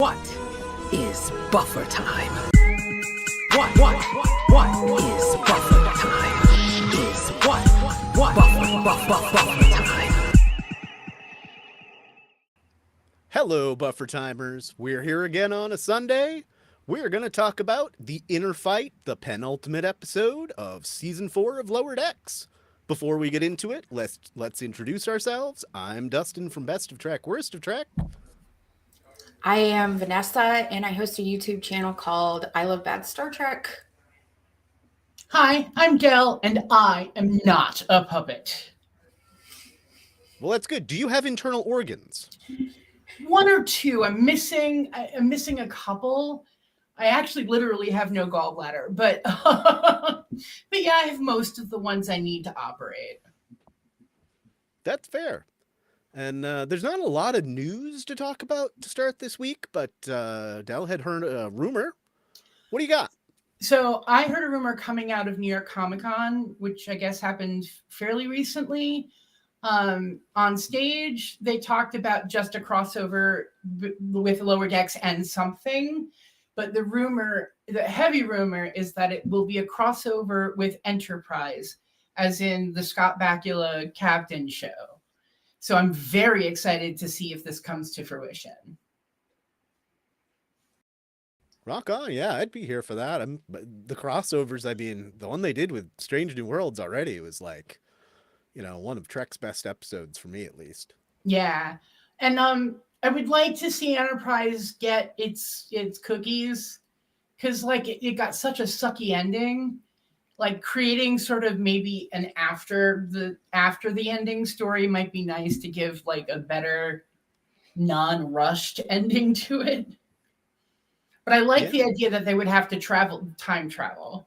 What is buffer time? What is buffer time? Is what buffer time? Hello, Buffer Timers. We're here again on a Sunday. We're going to talk about The Inner Fight, the penultimate episode of Season 4 of Lower Decks. Before we get into it, let's introduce ourselves. I'm Dustin from Best of Trek, Worst of Trek. I am Vanessa, and I host a YouTube channel called I Love Bad Star Trek. Hi, I'm Del, and I am not a puppet. Well, that's good. Do you have internal organs? One or two. I'm missing a couple. I actually literally have no gallbladder, but yeah, I have most of the ones I need to operate. That's fair. And there's not a lot of news to talk about to start this week, but Del had heard a rumor. What do you got? So I heard a rumor coming out of New York Comic Con, which I guess happened fairly recently. On stage, they talked about just a crossover with Lower Decks and something. But the heavy rumor is that it will be a crossover with Enterprise, as in the Scott Bakula Captain show. So I'm very excited to see if this comes to fruition. Rock on. Yeah, I'd be here for that. The crossovers, I mean, the one they did with Strange New Worlds already was like, one of Trek's best episodes for me, at least. Yeah. And I would like to see Enterprise get its cookies, because it got such a sucky ending. Like creating sort of maybe an after the ending story might be nice to give like a better non-rushed ending to it. But I like the idea that they would have to time travel.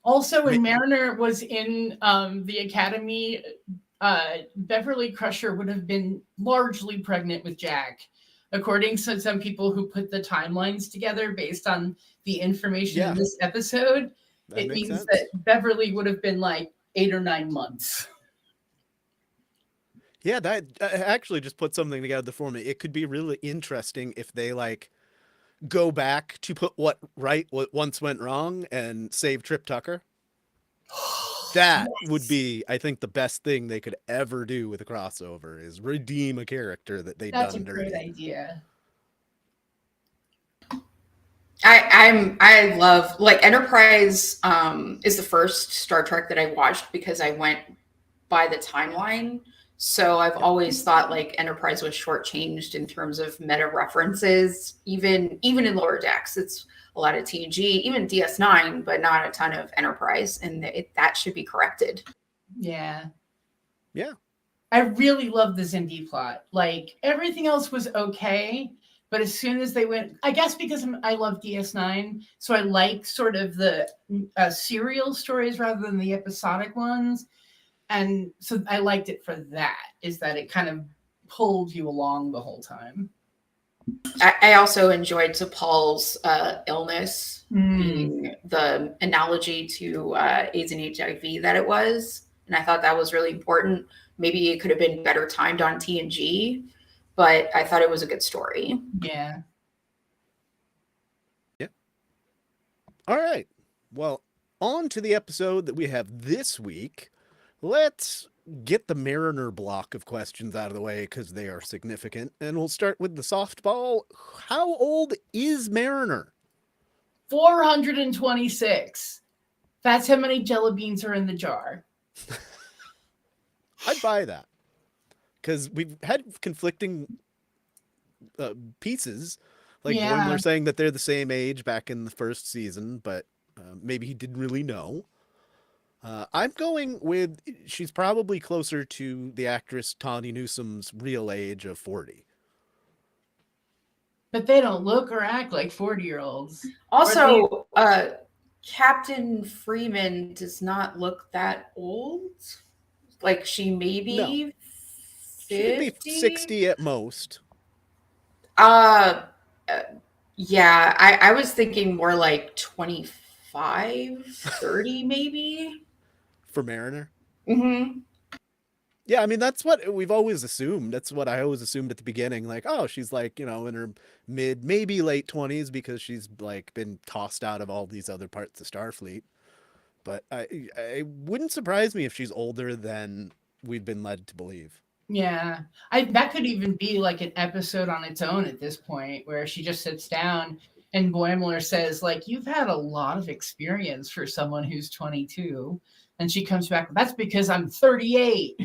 Also, when Mariner was in the Academy, Beverly Crusher would have been largely pregnant with Jack, according to some people who put the timelines together based on the information in this episode. It means that Beverly would have been like 8 or 9 months. Yeah, that actually just put something together for me. It could be really interesting if they go back to put what once went wrong and save Trip Tucker. That would be, I think, the best thing they could ever do with a crossover is redeem a character that they done dirty. That's a great idea. I love Enterprise is the first Star Trek that I watched because I went by the timeline. So I've always thought Enterprise was shortchanged in terms of meta references, even in Lower Decks. It's a lot of TNG, even DS9, but not a ton of Enterprise, and that should be corrected. Yeah. Yeah. I really love the Zindi plot. Everything else was okay, but as soon as they went, I guess because I love DS9, so I like sort of the serial stories rather than the episodic ones. And so I liked it for that, is that it kind of pulled you along the whole time. I also enjoyed T'Pol's illness being the analogy to AIDS and HIV that it was. And I thought that was really important. Maybe it could have been better timed on TNG, but I thought it was a good story. Yeah. Yeah. All right. Well, on to the episode that we have this week. Let's get the Mariner block of questions out of the way because they are significant. And we'll start with the softball. How old is Mariner? 426. That's how many jelly beans are in the jar. I'd buy that. Because we've had conflicting pieces. Boimler saying that they're the same age back in the first season, but maybe he didn't really know. I'm going with she's probably closer to the actress Tawny Newsom's real age of 40. But they don't look or act like 40-year-olds. Also, Captain Freeman does not look that old. She may be 50? She could be 60 at most. Yeah, I was thinking more 25, 30 maybe. For Mariner? Mm-hmm. Yeah, I mean, that's what we've always assumed. That's what I always assumed at the beginning. Like, oh, she's like, in her mid, maybe late 20s because she's like been tossed out of all these other parts of Starfleet. But I wouldn't surprise me if she's older than we've been led to believe. Yeah, that could even be like an episode on its own at this point, where she just sits down and Boimler says, like, you've had a lot of experience for someone who's 22. And she comes back, that's because I'm 38.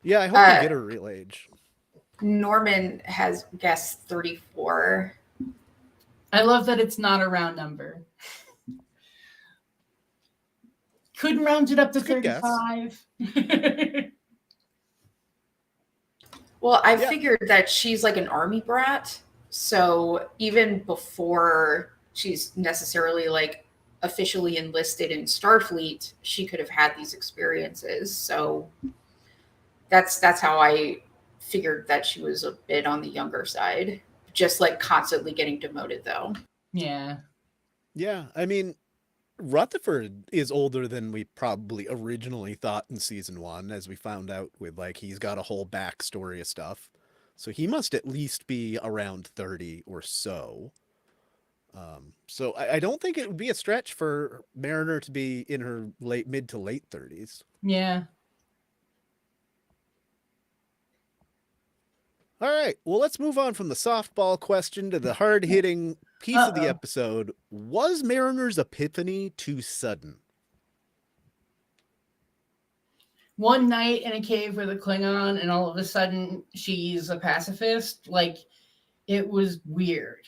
Yeah, I hope we get her real age. Norman has guessed 34. I love that it's not a round number. Couldn't round it up to 35. Well, I figured that she's like an army brat. So even before she's necessarily like officially enlisted in Starfleet, she could have had these experiences. So that's how I figured that she was a bit on the younger side, just like constantly getting demoted though. Yeah. Yeah, I mean, Rutherford is older than we probably originally thought in season 1, as we found out with like he's got a whole backstory of stuff. So he must at least be around 30 or so. So I don't think it would be a stretch for Mariner to be in her mid to late 30s. Yeah. All right. Well, let's move on from the softball question to the hard-hitting piece of the episode. Was Mariner's epiphany too sudden? One night in a cave with a Klingon, and all of a sudden she's a pacifist. Like, it was weird.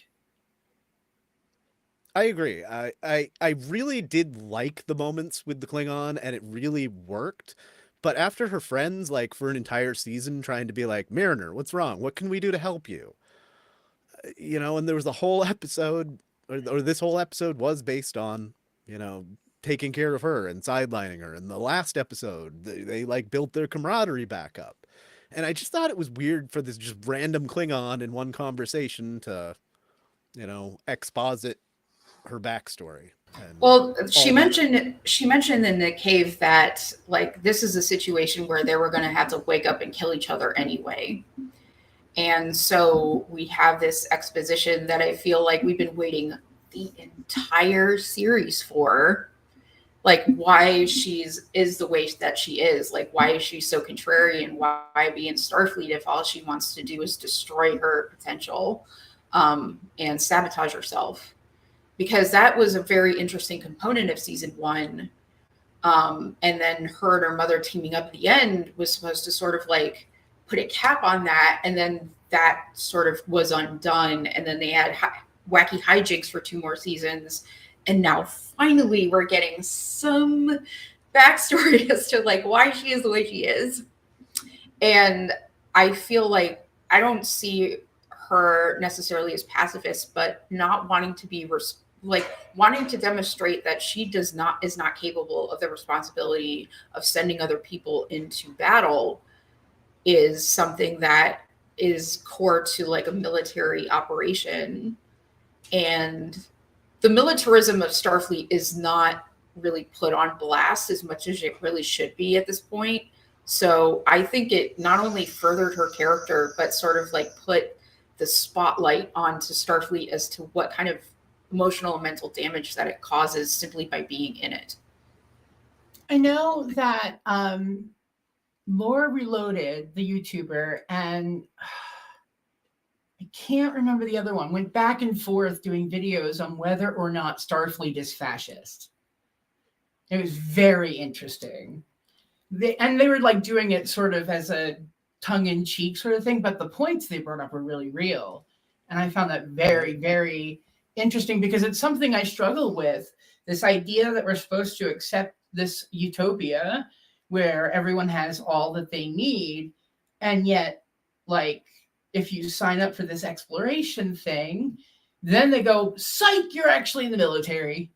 I agree. I really did like the moments with the Klingon, and it really worked. But after her friends, like for an entire season, trying to be like, Mariner, what's wrong? What can we do to help you? And there was a whole episode, or this whole episode was based on, taking care of her and sidelining her. And the last episode, they like built their camaraderie back up. And I just thought it was weird for this just random Klingon in one conversation to, exposit her backstory. Well, she mentioned in the cave that like this is a situation where they were going to have to wake up and kill each other anyway. And so we have this exposition that I feel like we've been waiting the entire series for, like why is the way that she is, like why is she so contrarian, why be in Starfleet if all she wants to do is destroy her potential and sabotage herself. Because that was a very interesting component of season 1. And then her and her mother teaming up at the end was supposed to sort of like put a cap on that. And then that sort of was undone. And then they had wacky hijinks for 2 more seasons. And now finally we're getting some backstory as to like why she is the way she is. And I feel like I don't see her necessarily as pacifist, but not wanting to be wanting to demonstrate that she is not capable of the responsibility of sending other people into battle is something that is core to like a military operation. And the militarism of Starfleet is not really put on blast as much as it really should be at this point. So I think it not only furthered her character, but sort of like put the spotlight onto Starfleet as to what kind of emotional and mental damage that it causes simply by being in it. I know that Laura Reloaded, the YouTuber, and I can't remember the other one, went back and forth doing videos on whether or not Starfleet is fascist. It was very interesting. They were like doing it sort of as a tongue-in-cheek sort of thing, but the points they brought up were really real. And I found that very, very interesting because it's something I struggle with. This idea that we're supposed to accept this utopia where everyone has all that they need. And yet, like, if you sign up for this exploration thing, then they go, psych, you're actually in the military.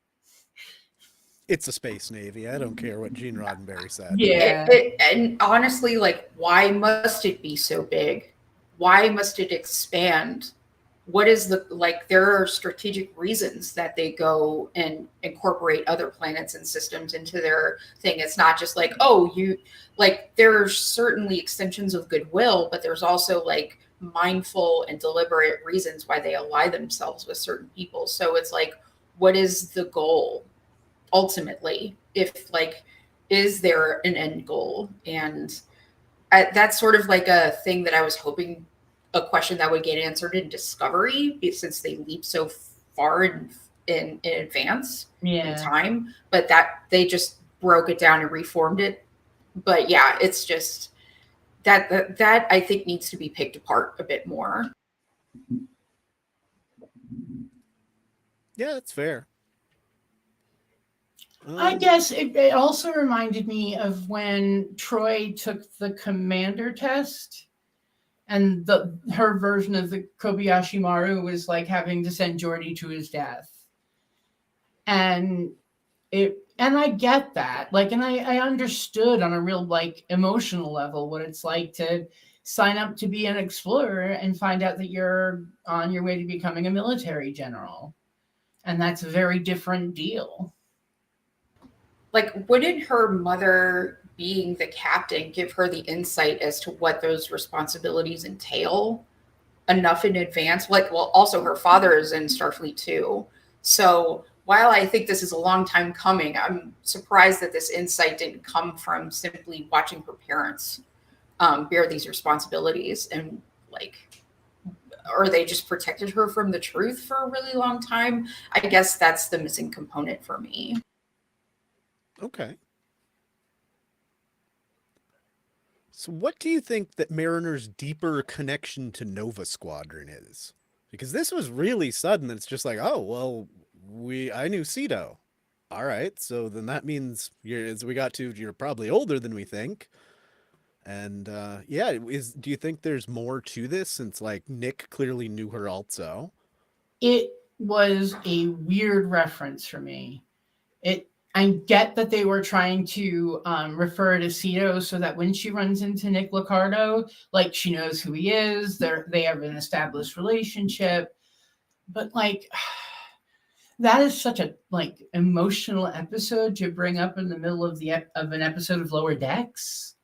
It's a space navy. I don't care what Gene Roddenberry said. Yeah. And honestly, like, why must it be so big? Why must it expand? what is the, like, there are strategic reasons that they go and incorporate other planets and systems into their thing. It's not just like, oh, you, like, there's certainly extensions of goodwill, but there's also like mindful and deliberate reasons why they ally themselves with certain people. So it's like, what is the goal ultimately? If like, is there an end goal? And that's sort of like a thing that I was hoping, a question that would get answered in Discovery, since they leap so far in advance in time, but that they just broke it down and reformed it. But yeah, it's just that I think needs to be picked apart a bit more. Yeah, that's fair. I guess it also reminded me of when Troy took the commander test, and her version of the Kobayashi Maru was like having to send Geordi to his death. And I get that. Like, and I understood on a real like emotional level what it's like to sign up to be an explorer and find out that you're on your way to becoming a military general. And that's a very different deal. Like, wouldn't her mother being the captain give her the insight as to what those responsibilities entail enough in advance? Like, well, also her father is in Starfleet too. So while I think this is a long time coming, I'm surprised that this insight didn't come from simply watching her parents bear these responsibilities, and like, or they just protected her from the truth for a really long time. I guess that's the missing component for me. Okay. So what do you think that Mariner's deeper connection to Nova Squadron is? Because this was really sudden. It's just like, oh, well, I knew Cedo. All right. So then that means you're probably older than we think. And yeah, do you think there's more to this, since like Nick clearly knew her also? It was a weird reference for me. I get that they were trying to refer to Cedo so that when she runs into Nick Licardo, like, she knows who he is. They have an established relationship, but like, that is such a like emotional episode to bring up in the middle of an episode of Lower Decks,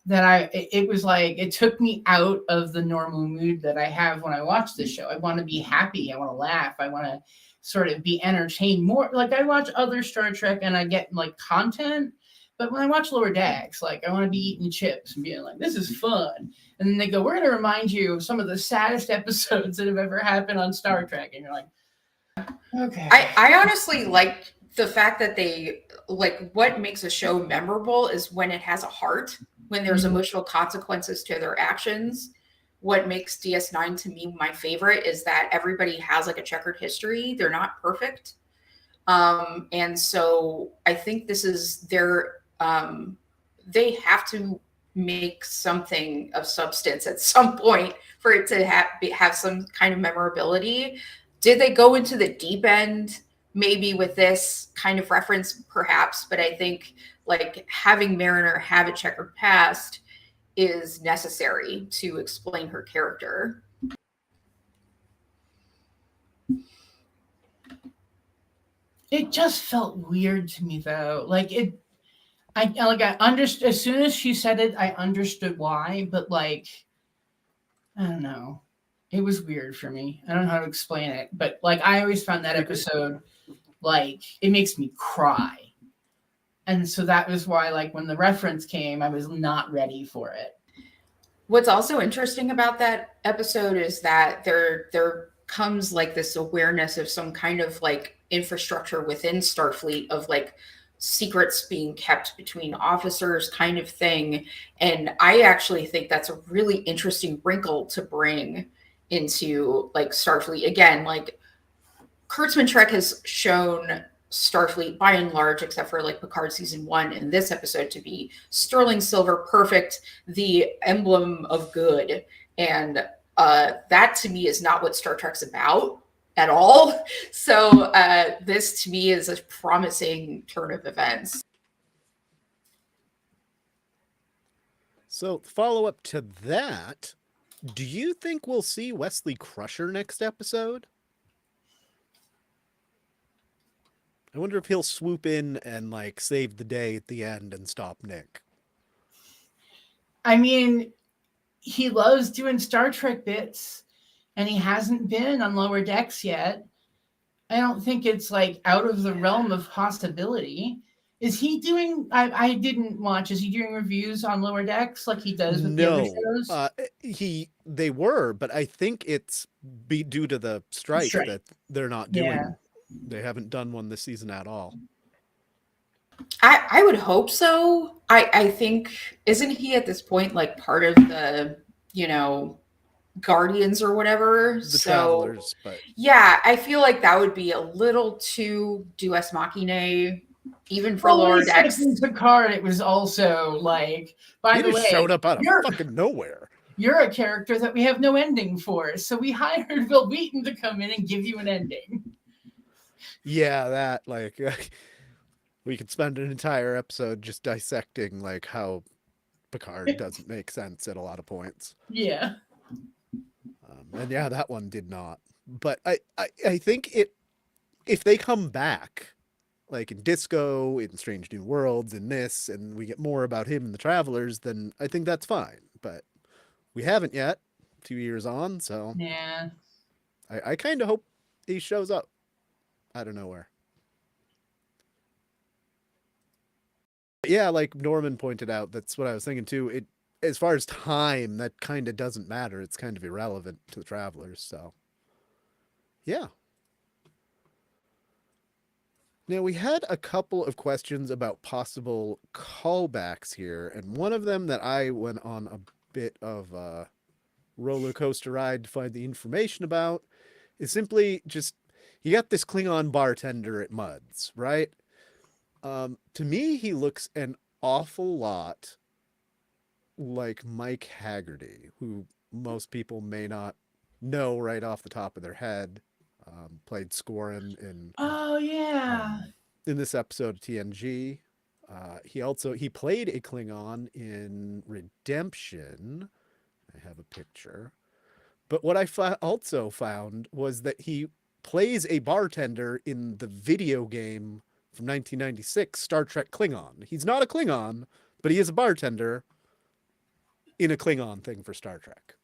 that it was like, it took me out of the normal mood that I have when I watch this show. I want to be happy. I want to laugh. I want to sort of be entertained more. Like, I watch other Star Trek and I get like content, but when I watch Lower Decks, like, I want to be eating chips and being like, this is fun. And then they go, we're going to remind you of some of the saddest episodes that have ever happened on Star Trek. And you're like, okay. I honestly like the fact that they, like, what makes a show memorable is when it has a heart, when there's emotional consequences to their actions. What makes DS9 to me my favorite is that everybody has like a checkered history. They're not perfect. And so I think this is their, they have to make something of substance at some point for it to have some kind of memorability. Did they go into the deep end maybe with this kind of reference? Perhaps, but I think like having Mariner have a checkered past is necessary to explain her character. It just felt weird to me though. Like, I understood as soon as she said it, I understood why, but like, I don't know. It was weird for me. I don't know how to explain it, but like, I always found that episode, like, it makes me cry. And so that was why, like, when the reference came, I was not ready for it. What's also interesting about that episode is that there comes like this awareness of some kind of like infrastructure within Starfleet of like secrets being kept between officers kind of thing. And I actually think that's a really interesting wrinkle to bring into like Starfleet. Again, like, Kurtzman Trek has shown Starfleet by and large, except for like Picard season 1 in this episode, to be sterling silver, perfect, the emblem of good. And that to me is not what Star Trek's about at all. So this to me is a promising turn of events. So follow up to that, Do you think we'll see Wesley Crusher next episode? I wonder if he'll swoop in and like save the day at the end and stop Nick. I mean, he loves doing Star Trek bits, and he hasn't been on Lower Decks yet. I don't think it's like out of the realm of possibility. Is he doing? I didn't watch. Is he doing reviews on Lower Decks like he does with the other shows? They were, but I think it's due to the strike that they're not doing. Yeah. They haven't done one this season at all. I would hope so. I think, isn't he at this point like part of the, Guardians or whatever? The Travelers, but yeah, I feel like that would be a little too Deus Machinae, even for Lower Decks. In Picard, it was also like, by the way, showed up out of fucking nowhere. You're a character that we have no ending for, so we hired Will Wheaton to come in and give you an ending. Yeah, that like we could spend an entire episode just dissecting like how Picard doesn't make sense at a lot of points. Yeah. And yeah, that one did not. But I think if they come back, like in Disco, in Strange New Worlds, in this, and we get more about him and the Travelers, then I think that's fine. But we haven't yet, 2 years on, so yeah, I kind of hope he shows up out of nowhere. Yeah, like Norman pointed out, that's what I was thinking too. As far as time, that kind of doesn't matter. It's kind of irrelevant to the Travelers, so yeah. Now, we had a couple of questions about possible callbacks here, and one of them that I went on a bit of a roller coaster ride to find the information about is simply just, you got this Klingon bartender at Muds, right? To me, he looks an awful lot like Mike Haggerty, who most people may not know right off the top of their head. Played Scorin in in this episode of TNG. He played a Klingon in Redemption. I have a picture. But what I also found was that he plays a bartender in the video game from 1996, Star Trek Klingon. He's not a Klingon, but he is a bartender in a Klingon thing for Star Trek.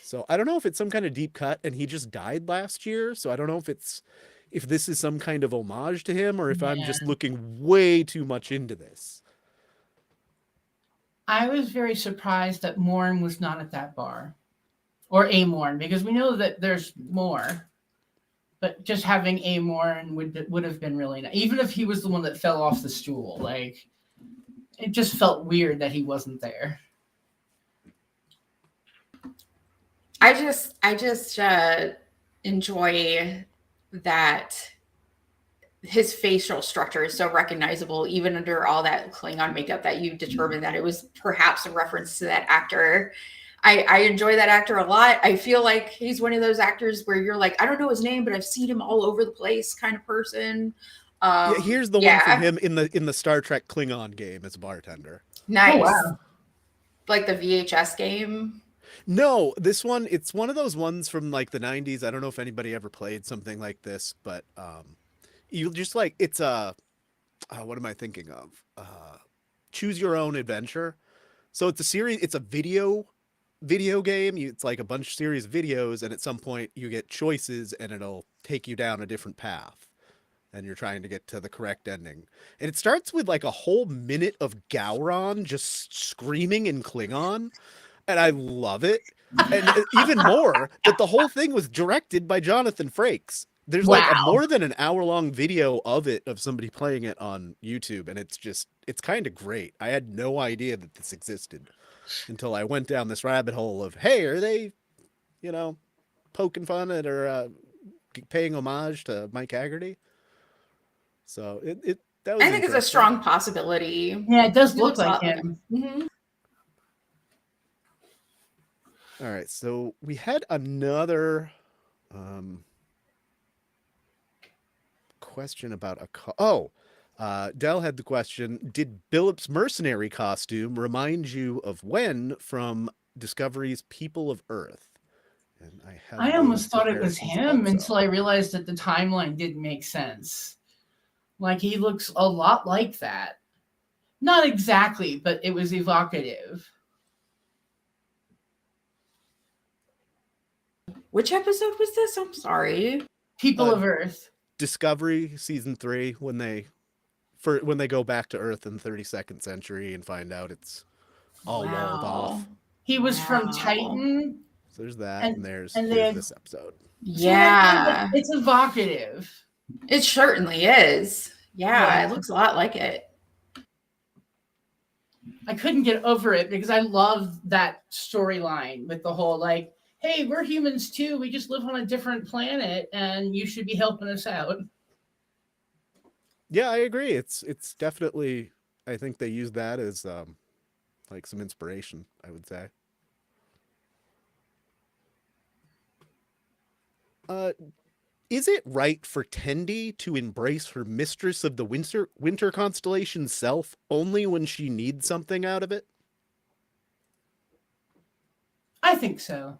So I don't know if it's some kind of deep cut, and he just died last year. So I don't know if this is some kind of homage to him, or if I'm just looking way too much into this. I was very surprised that Morn was not at that bar, or a Morn, because we know that there's more. But just having a Morn would have been really nice. Even if he was the one that fell off the stool, like it just felt weird that he wasn't there. I just enjoy that his facial structure is so recognizable, even under all that Klingon makeup, that you determined that it was perhaps a reference to that actor. I enjoy that actor a lot. I feel like he's one of those actors where you're like, I don't know his name, but I've seen him all over the place kind of person. Here's the one from him in the Star Trek Klingon game as a bartender. Nice. Oh, wow. Like the VHS game. No, this one, it's one of those ones from like the 90s. I don't know if anybody ever played something like this, but you just like, it's what am I thinking of? Choose Your Own Adventure. So it's a series, it's a video game. It's like a bunch of series of videos, and at some point you get choices and it'll take you down a different path, and you're trying to get to the correct ending. And it starts with like a whole minute of Gowron just screaming in Klingon, and I love it. And even more that the whole thing was directed by Jonathan Frakes. There's like a more than an hour-long video of somebody playing it on YouTube, and it's kind of great. I had no idea that this existed until I went down this rabbit hole of, hey, are they, poking fun at or paying homage to Mike Haggerty? So that was I think it's a strong possibility. Yeah, it does look like him. Mm-hmm. All right, so we had another question about Dell had the question, did Billup's mercenary costume remind you of Wen from Discovery's People of Earth. And have I almost those thought it was comparisons him also. until I realized that the timeline didn't make sense. Like, he looks a lot like that. Not exactly, but it was evocative. Which episode was this? I'm sorry. People of Earth. Discovery season 3, when they go back to Earth in the 32nd century and find out it's all walled off. He was from Wow. Titan. So there's that, and here's this episode. Yeah. It's evocative. It certainly is. Yeah, Yeah. it looks a lot like it. I couldn't get over it because I love that storyline with the whole, like, hey, we're humans too. We just live on a different planet and you should be helping us out. Yeah, I agree. It's definitely, I think they use that as like some inspiration, I would say. Is it right for Tendi to embrace her Mistress of the Winter Constellation self only when she needs something out of it? I think so.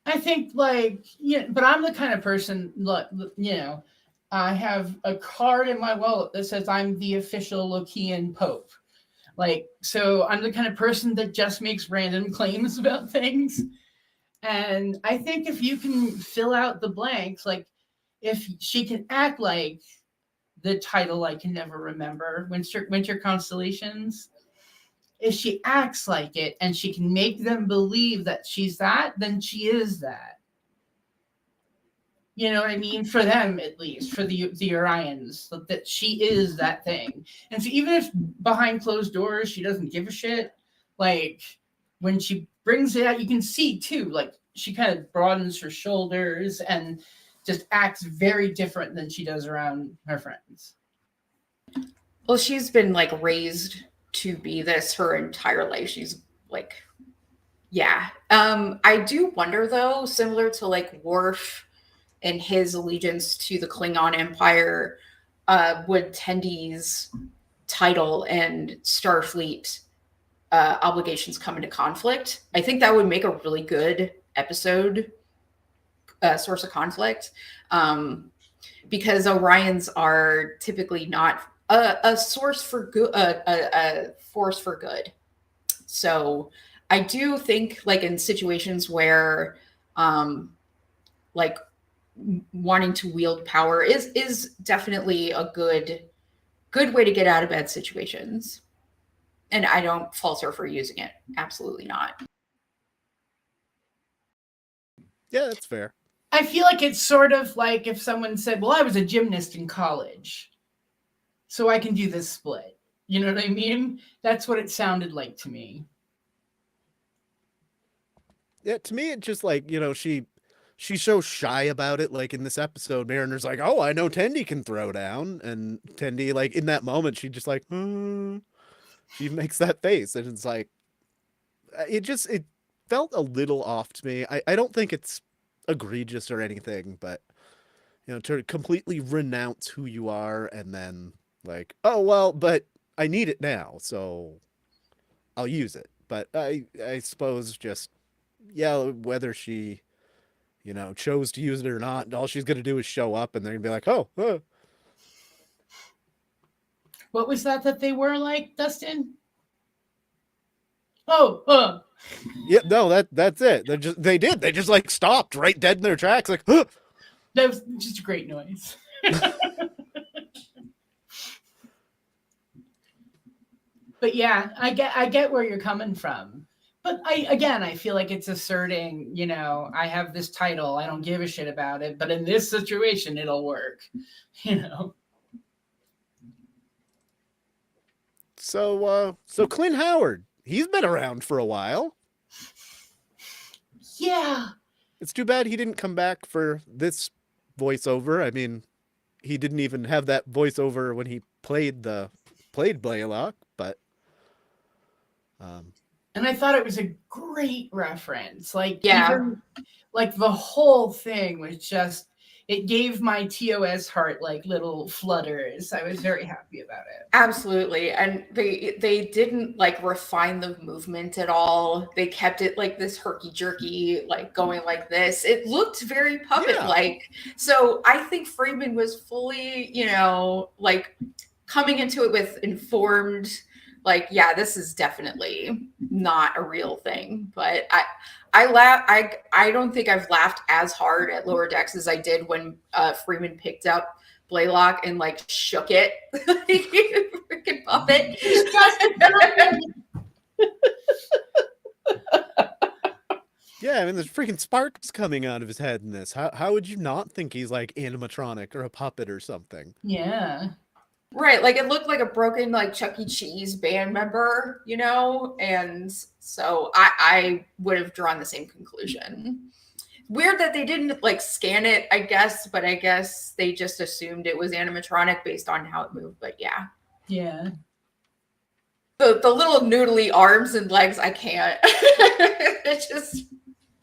I think, like, yeah, but I'm the kind of person, look, you know, I have a card in my wallet that says I'm the official Lokian Pope. Like, so I'm the kind of person that just makes random claims about things. And I think if you can fill out the blanks, like if she can act like the title I can never remember, Winter Constellations, if she acts like it and she can make them believe that she's that, then she is that. You know what I mean? For them, at least, for the Orions, that she is that thing. And so even if behind closed doors she doesn't give a shit, like when she brings it out, you can see too, like she kind of broadens her shoulders and just acts very different than she does around her friends. Well, she's been like raised to be this her entire life. She's like, yeah. I do wonder though, similar to like Worf and his allegiance to the Klingon Empire, would Tendi's title and Starfleet obligations come into conflict? I think that would make a really good episode source of conflict, because Orions are typically not a source for good, a force for good. So I do think, like in situations where, like wanting to wield power is definitely a good way to get out of bad situations. And I don't fault her for using it. Absolutely not. Yeah, that's fair. I feel like it's sort of like if someone said, well, I was a gymnast in college, so I can do this split. You know what I mean? That's what it sounded like to me. Yeah, to me, it just like, you know, she's so shy about it. Like in this episode, Mariner's like, oh, I know Tendi can throw down. And Tendi, like in that moment, she just like, she makes that face. And it's like, it felt a little off to me. I don't think it's egregious or anything, but, you know, to completely renounce who you are and then like, oh, well, but I need it now, so I'll use it. But I suppose just, yeah, whether she, you know, chose to use it or not, all she's going to do is show up and they're going to be like, oh. What was that they were like, Dustin? Oh. Yeah, no, that's it. They just like stopped right dead in their tracks. Like, huh. That was just a great noise. But yeah, I get where you're coming from. But I feel like it's asserting, you know, I have this title, I don't give a shit about it, but in this situation, it'll work, you know. Mm-hmm. So Clint Howard, he's been around for a while. Yeah. It's too bad he didn't come back for this voiceover. I mean, he didn't even have that voiceover when he played Blaylock, but and I thought it was a great reference. Like, yeah, even like the whole thing was just, it gave my TOS heart like little flutters. I was very happy about it. Absolutely. And they didn't like refine the movement at all. They kept it like this herky jerky, like going like this. It looked very puppet like. So I think Freeman was fully, you know, like coming into it with informed, like, yeah, this is definitely not a real thing. But I don't think I've laughed as hard at Lower Decks as I did when Freeman picked up Blaylock and like shook it like freaking puppet. Yeah, I mean, there's freaking sparks coming out of his head in this. How would you not think he's like animatronic or a puppet or something? Yeah. Right, like it looked like a broken like Chuck E. Cheese band member, you know, and so I would have drawn the same conclusion. Weird that they didn't like scan it, I guess, but I guess they just assumed it was animatronic based on how it moved. But yeah, the little noodly arms and legs, I can't. It's just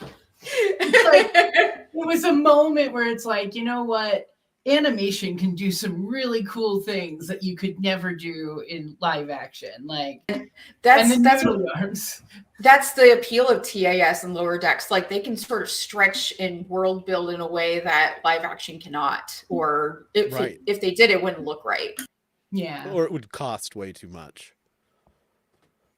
like, it was a moment where it's like, you know what? Animation can do some really cool things that you could never do in live action. Like that's the appeal of TAS and Lower Decks. Like they can sort of stretch and world build in a way that live action cannot, or if they did, it wouldn't look right. Yeah, or it would cost way too much.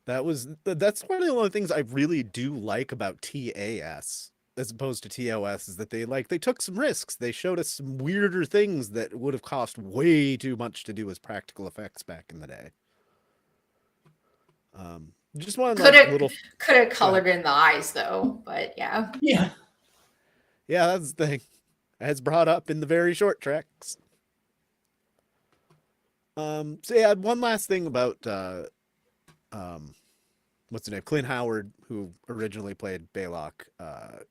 That's one of the only things I really do like about TAS as opposed to TOS is that they took some risks. They showed us some weirder things that would have cost way too much to do as practical effects back in the day. Just one could have colored in the eyes though, but yeah, that's the thing, as brought up in the very short treks. So yeah, one last thing about what's his name? Clint Howard, who originally played Baylock.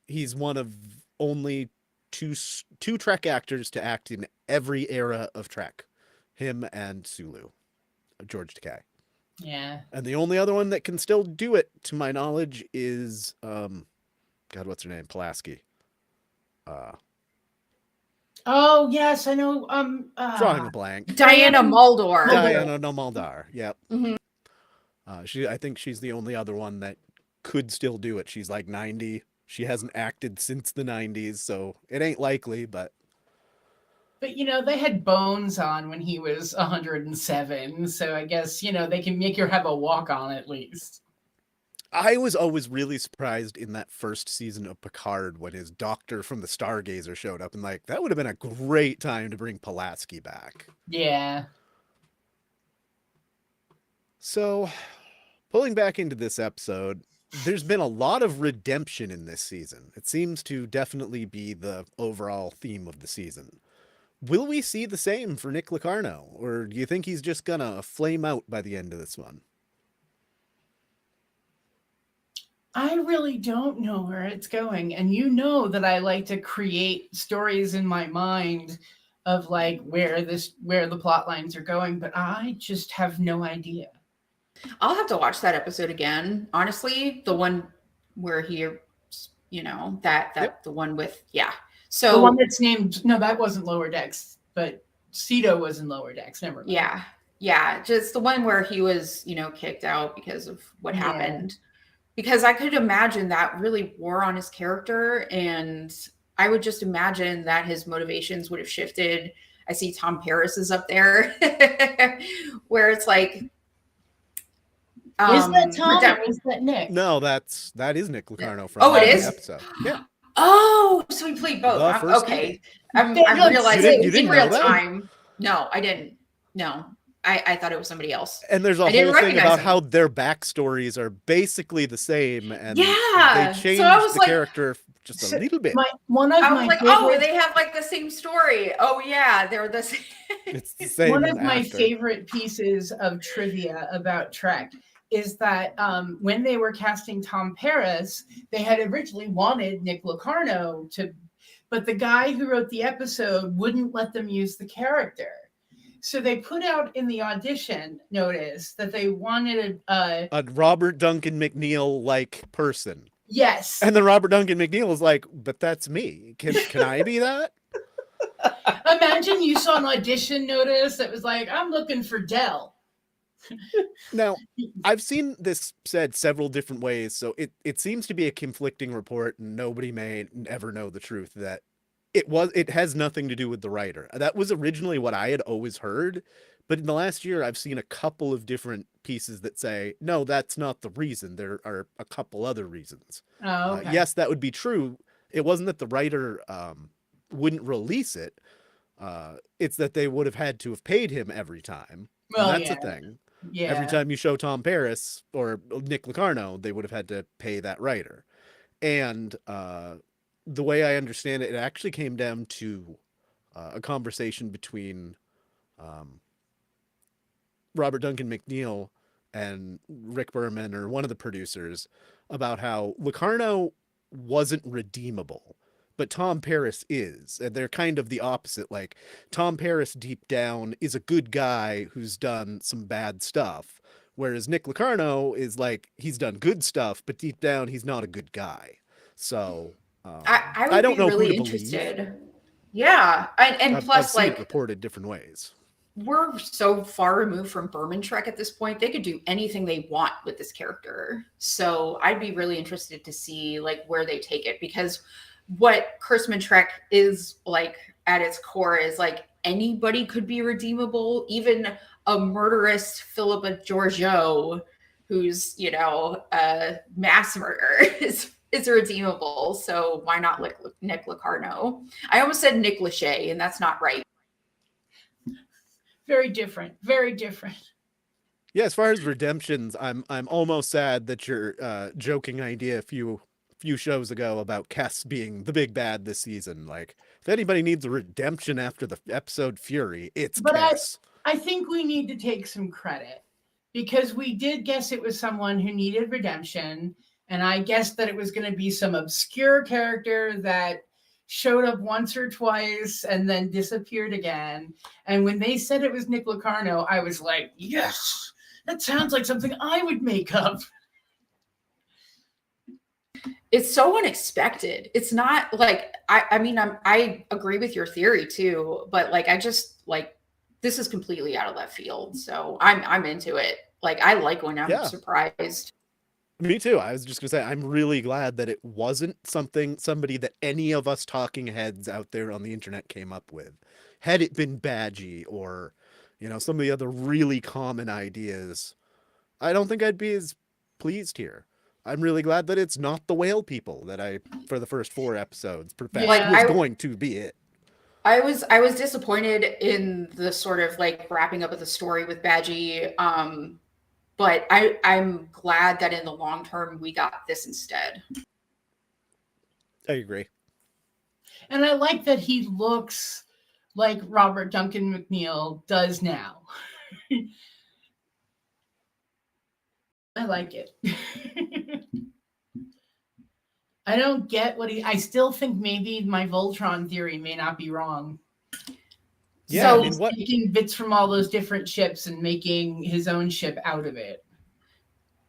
He's one of only two Trek actors to act in every era of Trek. Him and Sulu, George Takei. Yeah. And the only other one that can still do it, to my knowledge, is God, what's her name? Pulaski. Oh yes, I know. Drawing a blank. Diana Muldaur. Diana Muldaur. Yep. Mm-hmm. I think she's the only other one that could still do it. She's like 90. She hasn't acted since the 90s, so it ain't likely, but you know, they had Bones on when he was 107, so I guess, you know, they can make her have a walk on at least. I was always really surprised in that first season of Picard when his doctor from the Stargazer showed up, and like that would have been a great time to bring Pulaski back. Yeah. So, pulling back into this episode, there's been a lot of redemption in this season. It seems to definitely be the overall theme of the season. Will we see the same for Nick Locarno, or do you think he's just gonna flame out by the end of this one? I really don't know where it's going. And you know that I like to create stories in my mind of like where the plot lines are going, but I just have no idea. I'll have to watch that episode again. Honestly, the one where he, you know, that the one with, So the one that's named, no, that wasn't Lower Decks, but Cito was in Lower Decks. Never mind. Yeah. Just the one where he was, you know, kicked out because of what happened. Because I could imagine that really wore on his character. And I would just imagine that his motivations would have shifted. I see Tom Paris is up there where it's like, is that Tom or is that Nick? No, that is Nick Locarno from it is? episode. Yeah. Oh, so he played both. Okay. I'm realizing in real time. No, I didn't. No. I thought it was somebody else. And there's a whole thing about how their backstories are basically the same, and they changed the character just a little bit. They have like the same story. Oh yeah, they're the same. It's the same. One of my favorite pieces of trivia about Trek is that when they were casting Tom Paris, they had originally wanted Nick Locarno but the guy who wrote the episode wouldn't let them use the character. So they put out in the audition notice that they wanted a Robert Duncan McNeil-like person. Yes. And then Robert Duncan McNeil was like, but that's me. Can I be that? Imagine you saw an audition notice that was like, I'm looking for Dell. Now, I've seen this said several different ways, so it seems to be a conflicting report, and nobody may ever know the truth that it has nothing to do with the writer. That was originally what I had always heard, but in the last year I've seen a couple of different pieces that say, no, that's not the reason. There are a couple other reasons. Oh, okay. Yes, that would be true. It wasn't that the writer wouldn't release it. It's that they would have had to have paid him every time. Well, and that's yeah. the thing. Yeah. Every time you show Tom Paris or Nick Locarno, they would have had to pay that writer. And the way I understand it, it actually came down to a conversation between Robert Duncan McNeil and Rick Berman, or one of the producers, about how Locarno wasn't redeemable, but Tom Paris is. And they're kind of the opposite. Like, Tom Paris deep down is a good guy who's done some bad stuff, whereas Nick Locarno is like, he's done good stuff, but deep down he's not a good guy. So I I don't be know really who to interested. believe. Yeah, and I've plus, seen it like, reported different ways. we're so far removed from Berman Trek at this point. They could do anything they want with this character. So I'd be really interested to see like where they take it, because what Chrisman Trek is like at its core is like anybody could be redeemable, even a murderous Philippa Georgiou, who's, you know, a mass murderer is redeemable. So why not Nick Locarno? I almost said Nick Lachey, and that's not right. Very different. Very different. Yeah, as far as redemptions, I'm almost sad that your joking idea a few shows ago about Kess being the big bad this season. Like, if anybody needs a redemption after the episode Fury, it's Kess. I think we need to take some credit, because we did guess it was someone who needed redemption, and I guessed that it was going to be some obscure character that showed up once or twice and then disappeared again. And when they said it was Nick Locarno, I was like, yes, that sounds like something I would make up. It's so unexpected. It's not like, I mean, I agree with your theory too, but like, I just like, this is completely out of left field. So I'm into it. Like, I like when I'm surprised. Me too. I was just gonna say, I'm really glad that it wasn't somebody that any of us talking heads out there on the internet came up with. Had it been Badgie or, you know, some of the other really common ideas, I don't think I'd be as pleased here. I'm really glad that it's not the whale people that I, for the first 4 episodes, professed was going to be it. I was disappointed in the sort of like wrapping up of the story with Badgie. But I'm glad that in the long term, we got this instead. I agree. And I like that he looks like Robert Duncan McNeil does now. I like it. I don't get what I still think maybe my Voltron theory may not be wrong. Yeah, So I mean, taking bits from all those different ships and making his own ship out of it.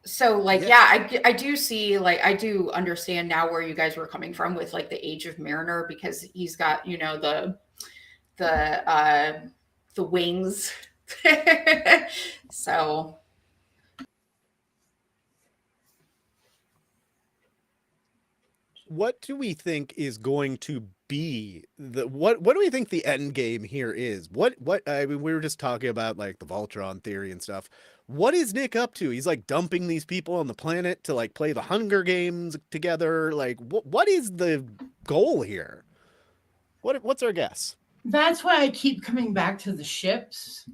So like, yeah, I do see, like, I do understand now where you guys were coming from with like the Age of Mariner, because he's got, you know, the wings. So what do we think is going to be what do we think the end game here is? What I mean, we were just talking about like the Voltron theory and stuff. What is Nick up to? He's like dumping these people on the planet to like play the Hunger Games together. Like, what is the goal here? What's our guess? That's why I keep coming back to the ships.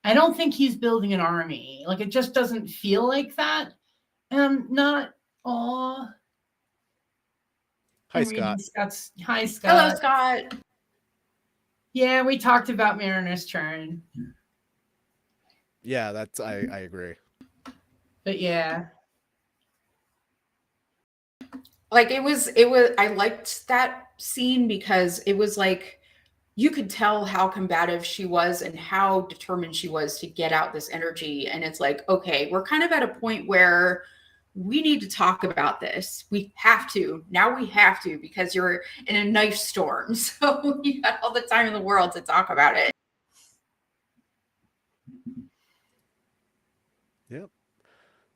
I don't think he's building an army. Like, it just doesn't feel like that. And I'm not all. Hi, Scott. Hi, Scott. hello, Scott. Yeah, we talked about Mariner's Turn. Yeah, that's I agree. But yeah. Like it was I liked that scene because it was like you could tell how combative she was and how determined she was to get out this energy. And it's like, okay, we're kind of at a point where we need to talk about this. We have to. Now we have to, because you're in a knife storm. So you got all the time in the world to talk about it. Yep.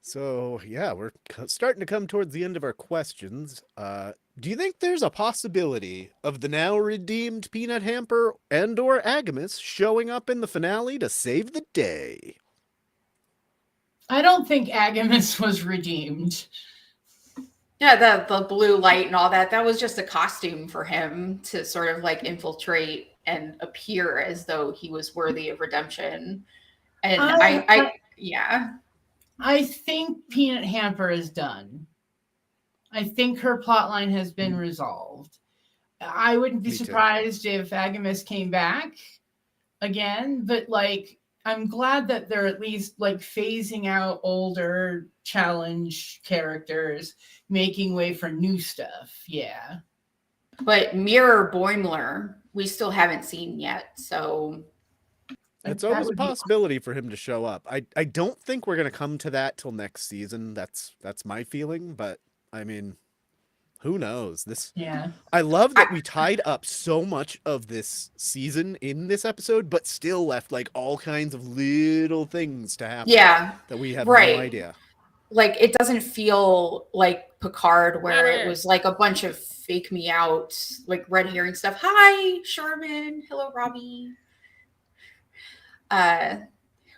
So, yeah, we're starting to come towards the end of our questions. Do you think there's a possibility of the now redeemed Peanut Hamper and or Agamus showing up in the finale to save the day? I don't think Agamus was redeemed. Yeah, the blue light and all that, that was just a costume for him to sort of like infiltrate and appear as though he was worthy of redemption. And yeah. I think Peanut Hamper is done. I think her plotline has been resolved. I wouldn't be surprised if Agamus came back again, but like, I'm glad that they're at least like phasing out older challenge characters, making way for new stuff. Yeah. But Mirror Boimler, we still haven't seen yet. So it's always a possibility for him to show up. I don't think we're going to come to that till next season. That's my feeling. But I mean, who knows? I love that we tied up so much of this season in this episode, but still left like all kinds of little things to happen. Yeah. That we have no idea. Like, it doesn't feel like Picard, where it was like a bunch of fake me out, like red herring stuff. Hi, Sherman. Hello, Robbie.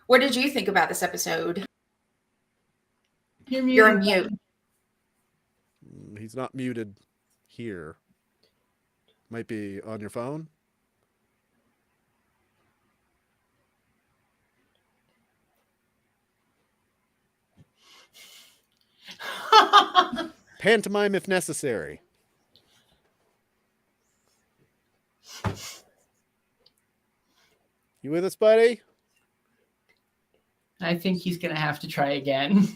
What did you think about this episode? You're on mute. He's not muted here. Might be on your phone. Pantomime if necessary. You with us, buddy? I think he's going to have to try again.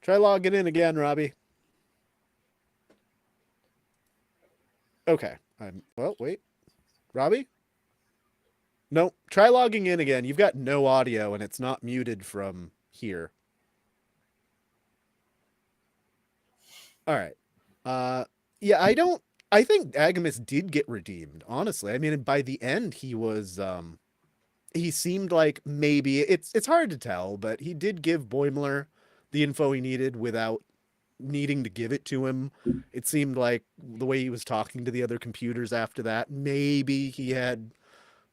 Try logging in again, Robbie. Okay. Well, wait. Robbie? No, try logging in again. You've got no audio and it's not muted from here. All right. Yeah, I think Agamus did get redeemed, honestly. I mean, by the end he was he seemed like maybe it's hard to tell, but he did give Boimler the info he needed without needing to give it to him. It seemed like the way he was talking to the other computers after that, maybe he had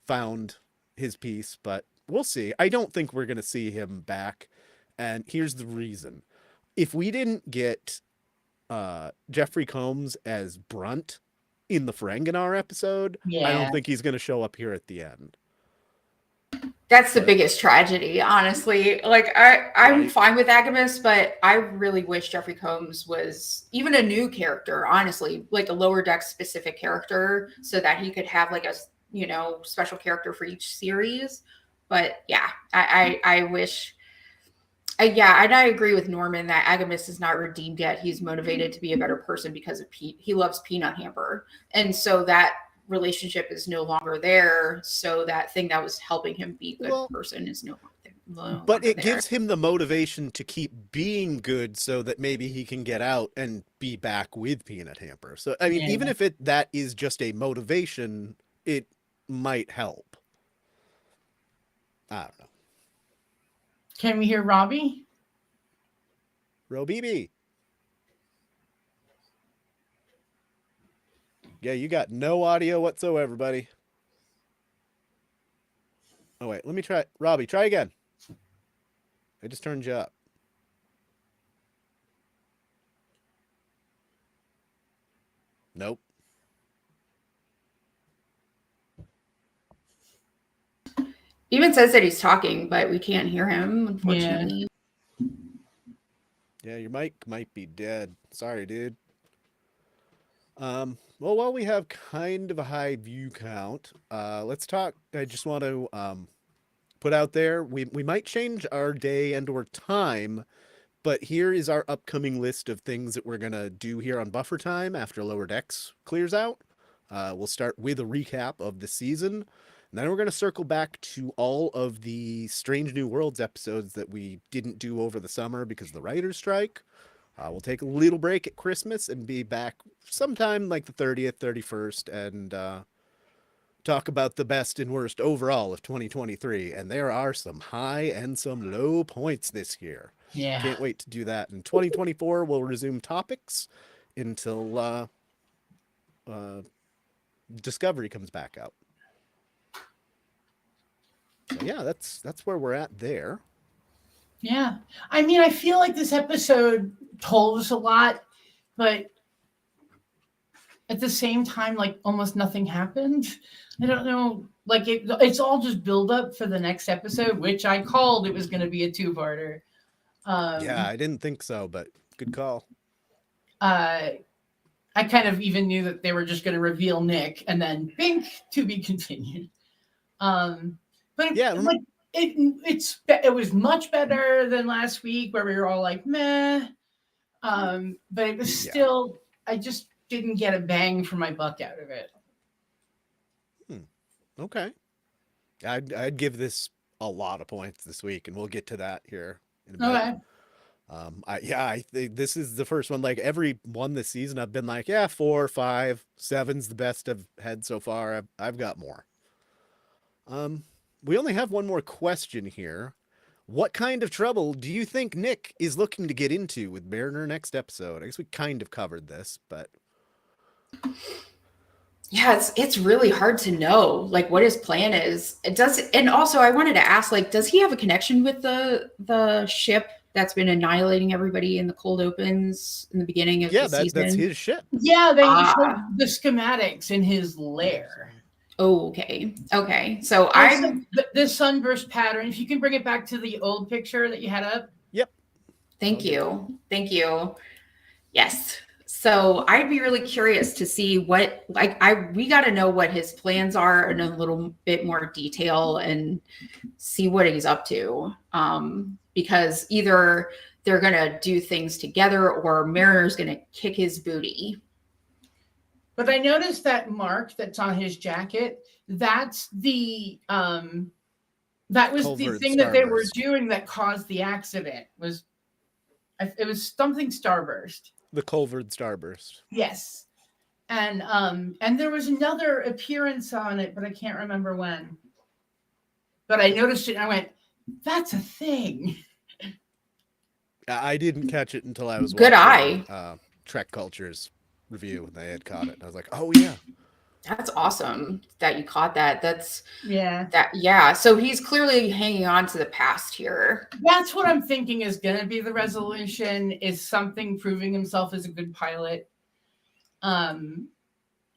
found his piece, but we'll see. I don't think we're going to see him back. And here's the reason. If we didn't get Jeffrey Combs as Brunt in the Ferenginar episode, I don't think he's going to show up here at the end. That's the biggest tragedy, honestly. Like, I'm fine with Agamus, but I really wish Jeffrey Combs was even a new character, honestly, like a Lower Decks specific character, so that he could have like a, you know, special character for each series. But yeah, I wish. Yeah, and I agree with Norman that Agamus is not redeemed yet. He's motivated to be a better person because of Pete. He loves Peanut Hamper, and so that relationship is no longer there. So that thing that was helping him be a good person is no longer but it gives him the motivation to keep being good, so that maybe he can get out and be back with Peanut Hamper. So I mean, even if that is just a motivation, it might help. I don't know. Can we hear Robbie? Robbie. Yeah, you got no audio whatsoever, buddy. Oh, wait. Let me try. Robbie, try again. I just turned you up. Nope. Even says that he's talking, but we can't hear him, unfortunately. Yeah, your mic might be dead. Sorry, dude. Well, while we have kind of a high view count, let's talk. I just want to put out there, we might change our day and or time, but here is our upcoming list of things that we're going to do here on Buffer Time after Lower Decks clears out. We'll start with a recap of the season. And then we're going to circle back to all of the Strange New Worlds episodes that we didn't do over the summer because of the writer's strike. We'll take a little break at Christmas and be back sometime like the 30th, 31st, and talk about the best and worst overall of 2023. And there are some high and some low points this year. Yeah. Can't wait to do that. In 2024, we'll resume topics until Discovery comes back out. So yeah, that's where we're at there. Yeah. I mean, I feel like this episode told us a lot, but at the same time, like almost nothing happened. I don't know. Like it's all just build up for the next episode, which I called it was going to be a 2-parter. Yeah, I didn't think so, but good call. I kind of even knew that they were just going to reveal Nick and then bink, to be continued. But Yeah, like it was much better than last week where we were all like meh. But it was still, I just didn't get a bang for my buck out of it. Okay. I'd give this a lot of points this week, and we'll get to that here in a bit. Okay. I think this is the first one. Like every one this season, I've been like, yeah, 4, 5, 7's the best I've had so far. I've got more. We only have one more question here. What kind of trouble do you think Nick is looking to get into with Mariner next episode? I guess we kind of covered this, but yeah, it's really hard to know like what his plan is. It does, and also I wanted to ask, like, does he have a connection with the ship that's been annihilating everybody in the cold opens in the beginning of the season? That's his ship. Yeah, they showed the schematics in his lair. Oh, okay. So the sunburst pattern. If you can bring it back to the old picture that you had up. Yep. Thank you. Yes. So I'd be really curious to see what, like, we got to know what his plans are in a little bit more detail and see what he's up to. Because either they're going to do things together or Mariner's going to kick his booty. But I noticed that mark that's on his jacket, that's the that was Culvert the thing that they were starburst. doing that caused the accident. It was something starburst. The Culvert starburst. Yes. And there was another appearance on it, but I can't remember when. But I noticed it and I went, that's a thing. I didn't catch it until I was Good watching, eye. Trek Culture's review, and they had caught it. And I was like, oh yeah. That's awesome that you caught that. Yeah. So he's clearly hanging on to the past here. That's what I'm thinking is going to be the resolution, is something proving himself as a good pilot. I'm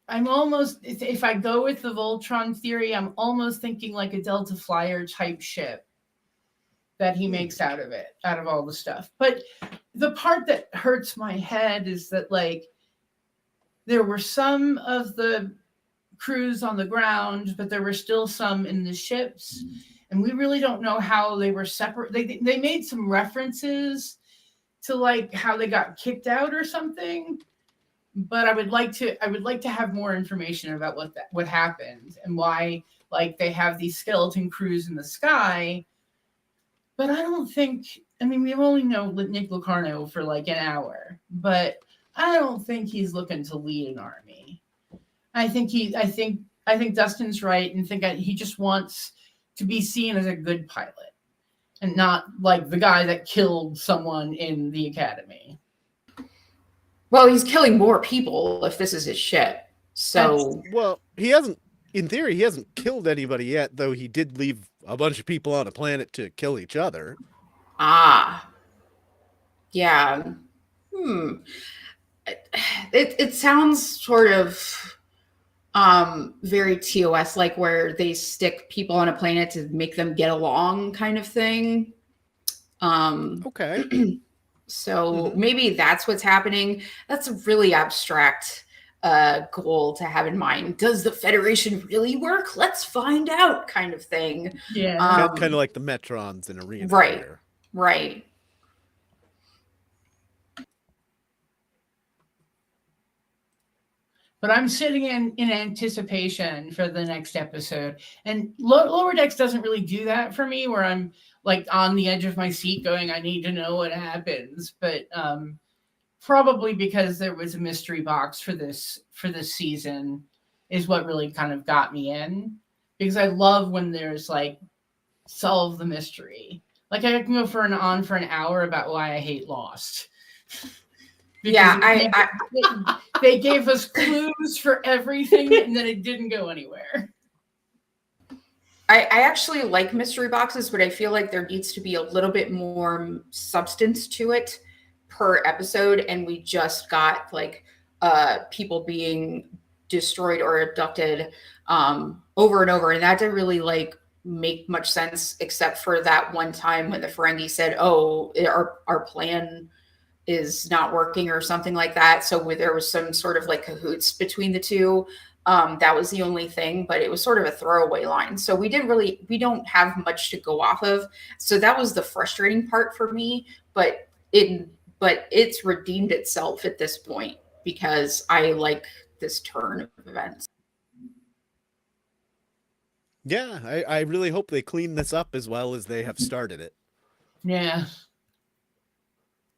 almost, if I go with the Voltron theory, I'm almost thinking like a Delta Flyer type ship that he makes out of all the stuff. But the part that hurts my head is that, like, there were some of the crews on the ground, but there were still some in the ships. And we really don't know how they were separate. They made some references to like how they got kicked out or something. But I would like to have more information about what happened and why, like, they have these skeleton crews in the sky. But I don't think, I mean, we only know Nick Locarno for like an hour, but I don't think he's looking to lead an army. I think Dustin's right, and he just wants to be seen as a good pilot and not like the guy that killed someone in the academy. Well, he's killing more people if this is his ship. So, Well, in theory, he hasn't killed anybody yet, though he did leave a bunch of people on a planet to kill each other. Yeah. It sounds sort of very TOS, like where they stick people on a planet to make them get along kind of thing. Okay. So maybe that's what's happening. That's a really abstract goal to have in mind. Does the Federation really work? Let's find out, kind of thing. Yeah. Kind of like the Metrons in Arena. Right. Here. Right. But I'm sitting in anticipation for the next episode. And Lower Decks doesn't really do that for me, where I'm like on the edge of my seat going, I need to know what happens. But probably because there was a mystery box for this season is what really kind of got me in. Because I love when there's like solve the mystery. Like I can go for an hour about why I hate Lost. Yeah, they gave us clues for everything, and then it didn't go anywhere. I actually like mystery boxes, but I feel like there needs to be a little bit more substance to it per episode, and we just got like people being destroyed or abducted over and over, and that didn't really like make much sense except for that one time when the Ferengi said, "Oh, our plan is not working," or something like that. So there was some sort of like cahoots between the two. That was the only thing, but it was sort of a throwaway line. So we don't have much to go off of. So that was the frustrating part for me, but it's redeemed itself at this point because I like this turn of events. Yeah, I really hope they clean this up as well as they have started it. Yeah.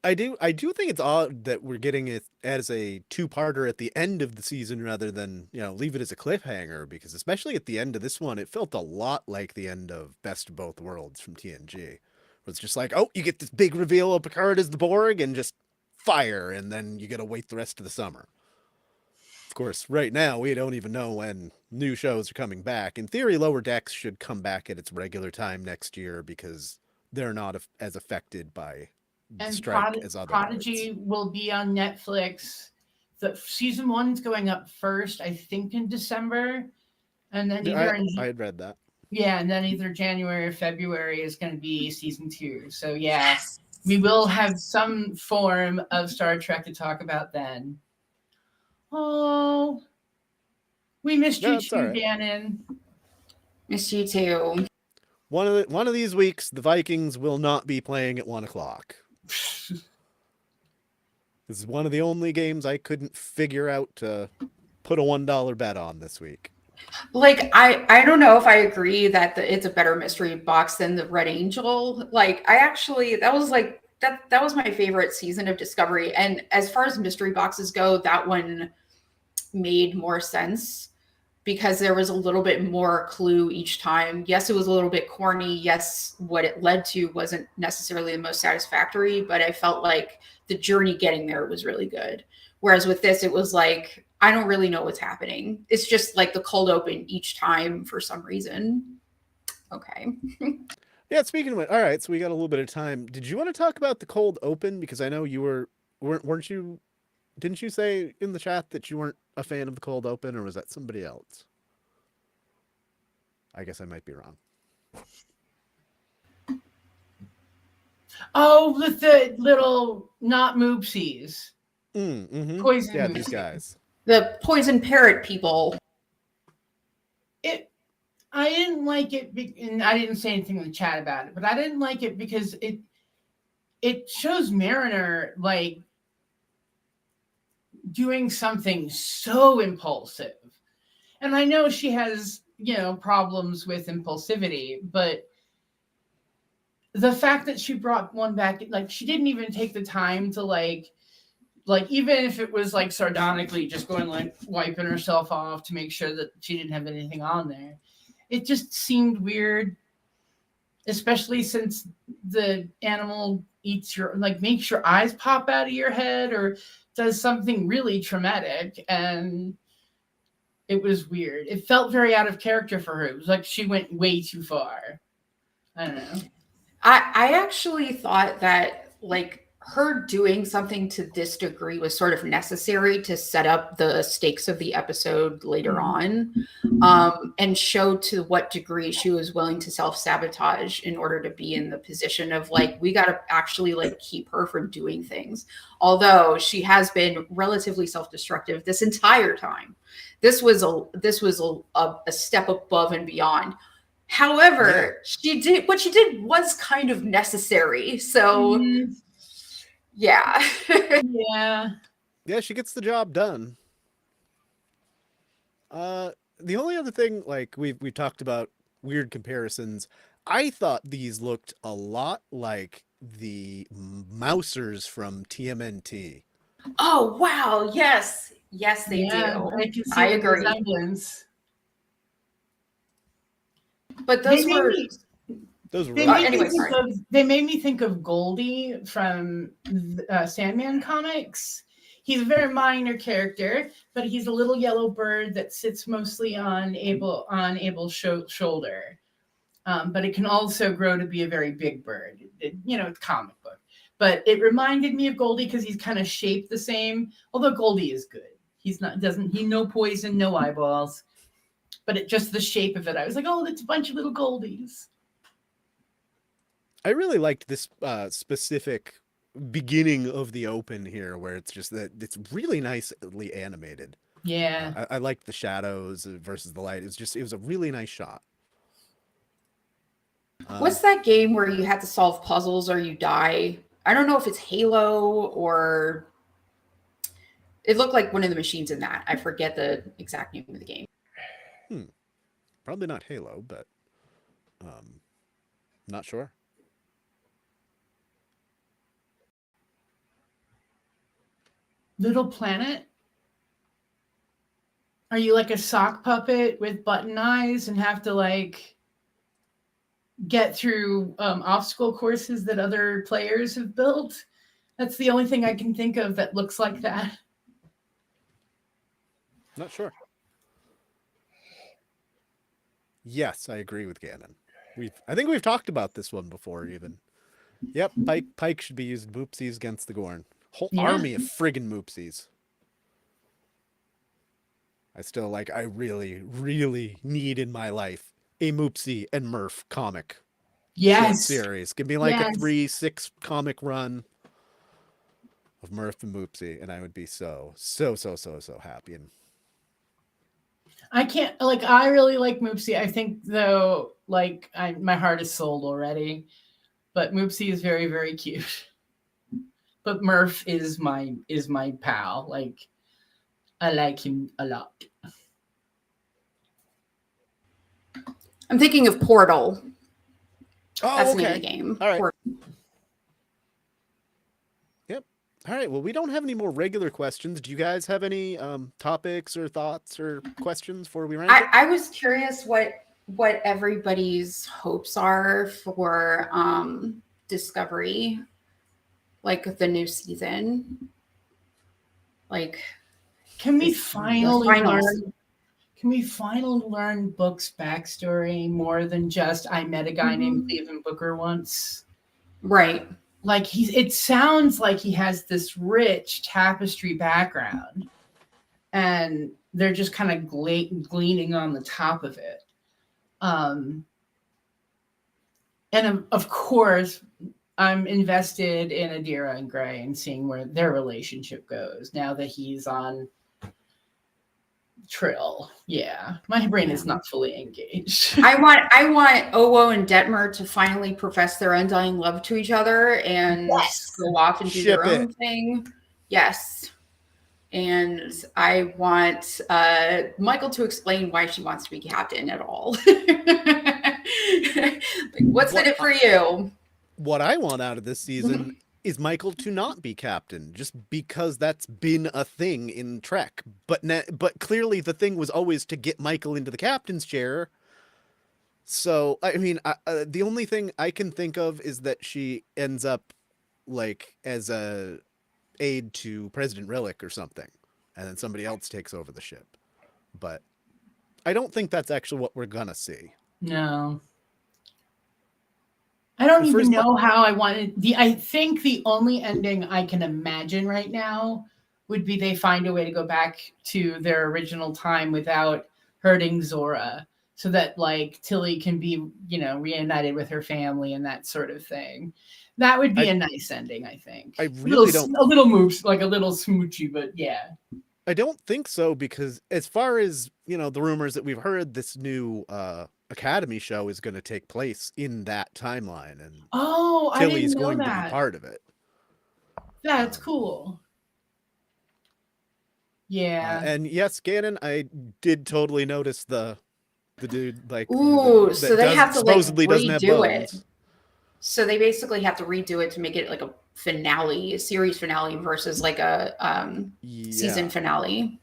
I do think it's odd that we're getting it as a two-parter at the end of the season rather than, leave it as a cliffhanger, because especially at the end of this one, it felt a lot like the end of Best of Both Worlds from TNG. Where it's just like, oh, you get this big reveal of Picard as the Borg and just fire, and then you gotta wait the rest of the summer. Of course, right now, we don't even know when new shows are coming back. In theory, Lower Decks should come back at its regular time next year because they're not as affected by and strike as other Prodigy will be on Netflix. The season 1's going up first, I think, in December, and then I had read that. Yeah, and then either January or February is going to be season 2. So yeah, we will have some form of Star Trek to talk about then. Oh, we missed you too, right. Gannon. Missed you too. One of these weeks, the Vikings will not be playing at 1:00. This is one of the only games I couldn't figure out to put a $1 bet on this week. Like, I don't know if I agree that it's a better mystery box than the Red Angel. Like, that was my favorite season of Discovery. And as far as mystery boxes go, that one made more sense because there was a little bit more clue each time. Yes, it was a little bit corny. Yes, what it led to wasn't necessarily the most satisfactory, but I felt like the journey getting there was really good. Whereas with this, it was like, I don't really know what's happening. It's just like the cold open each time for some reason. Okay. Yeah, speaking of it, all right, so we got a little bit of time. Did you want to talk about the cold open? Because I know you weren't you, didn't you say in the chat that you weren't a fan of the cold open, or was that somebody else? I guess I might be wrong. Oh, with the little not moopsies. Mm-hmm. Poison. Yeah, moopsies. these guys. The poison parrot people. I didn't like it, and I didn't say anything in the chat about it, but I didn't like it because it shows Mariner like doing something so impulsive. And I know she has, problems with impulsivity, but the fact that she brought one back, like she didn't even take the time to like even if it was like sardonically just going like wiping herself off to make sure that she didn't have anything on there. It just seemed weird, especially since the animal eats makes your eyes pop out of your head or does something really traumatic. And it was weird. It felt very out of character for her. It was like she went way too far. I don't know. I actually thought that like her doing something to this degree was sort of necessary to set up the stakes of the episode later on, and show to what degree she was willing to self-sabotage in order to be in the position of like, we got to actually like keep her from doing things. Although she has been relatively self-destructive this entire time. This was a step above and beyond. However, what she did was kind of necessary. So yeah. Yeah. Yeah, she gets the job done. The only other thing, like we talked about weird comparisons. I thought these looked a lot like the Mousers from TMNT. Oh wow, yes. Yes, they Yeah, do. I can see I the agree. resemblance. But They those made were me Those were They really made anyway, me think sorry. of they made me think of Goldie from Sandman comics. He's a very minor character, but he's a little yellow bird that sits mostly on Abel's shoulder. But it can also grow to be a very big bird. It's comic book. But it reminded me of Goldie because he's kind of shaped the same. Although Goldie is good, he no poison, no eyeballs. But just the shape of it, I was like, oh, that's a bunch of little Goldies. I really liked this specific beginning of the open here, where it's just that it's really nicely animated. Yeah. I liked the shadows versus the light. It was a really nice shot. What's that game where you had to solve puzzles or you die? I don't know if it's Halo or it looked like one of the machines in that. I forget the exact name of the game. Probably not Halo, but not sure. Little Planet? Are you like a sock puppet with button eyes and have to like get through obstacle courses that other players have built? That's the only thing I can think of that looks like that. Not sure. Yes, I agree with Gannon. I think we've talked about this one before, even. Yep, Pike should be using Moopsies against the Gorn. Whole Yeah. army of friggin' Moopsies. I really, really need in my life a Moopsie and Murph comic Yes. series. Give me like Yes. a 3-6 comic run of Murph and Moopsie, and I would be so happy. And I really like Moopsie. I think though, my heart is sold already. But Moopsie is very, very cute. But Murph is my pal. Like, I like him a lot. I'm thinking of Portal. oh, That's okay. the name of the game. All right. Portal. Yep. All right. Well, we don't have any more regular questions. Do you guys have any topics or thoughts or questions before we rank it? I was curious what everybody's hopes are for Discovery, like the new season. Like, Can we It's finally the finals. learn? Can we finally learn Book's backstory more than just I met a guy named Cleveland Booker once? right. Like it sounds like he has this rich tapestry background, and they're just kind of gleaning on the top of it. And of course, I'm invested in Adira and Gray and seeing where their relationship goes now that he's on Trill. Yeah, my brain is not fully engaged. I want Owo and Detmer to finally profess their undying love to each other and go off and do Ship their own thing. Yes. And I want Michael to explain why she wants to be captain at all. Like, what's in it for you? What I want out of this season is Michael to not be captain, just because that's been a thing in Trek. But clearly the thing was always to get Michael into the captain's chair. So, I mean, the only thing I can think of is that she ends up like as a aide to President Rillick or something, and then somebody else takes over the ship. But I don't think that's actually what we're gonna see. No. I don't even know how I wanted I think the only ending I can imagine right now would be they find a way to go back to their original time without hurting Zora, so that like Tilly can be, reunited with her family and that sort of thing. That would be a nice ending, I think. I really don't. A little moves, like a little smoochy, but yeah. I don't think so, because as far as, the rumors that we've heard, this new Academy show is going to take place in that timeline, and Tilly's going to be part of it. That's cool. Yeah. And yes, Ganon, I did totally notice the dude like Ooh, that so they have to like supposedly doesn't have redo it. bones. So they basically have to redo it to make it like a finale, a series finale versus like a season Yeah. finale.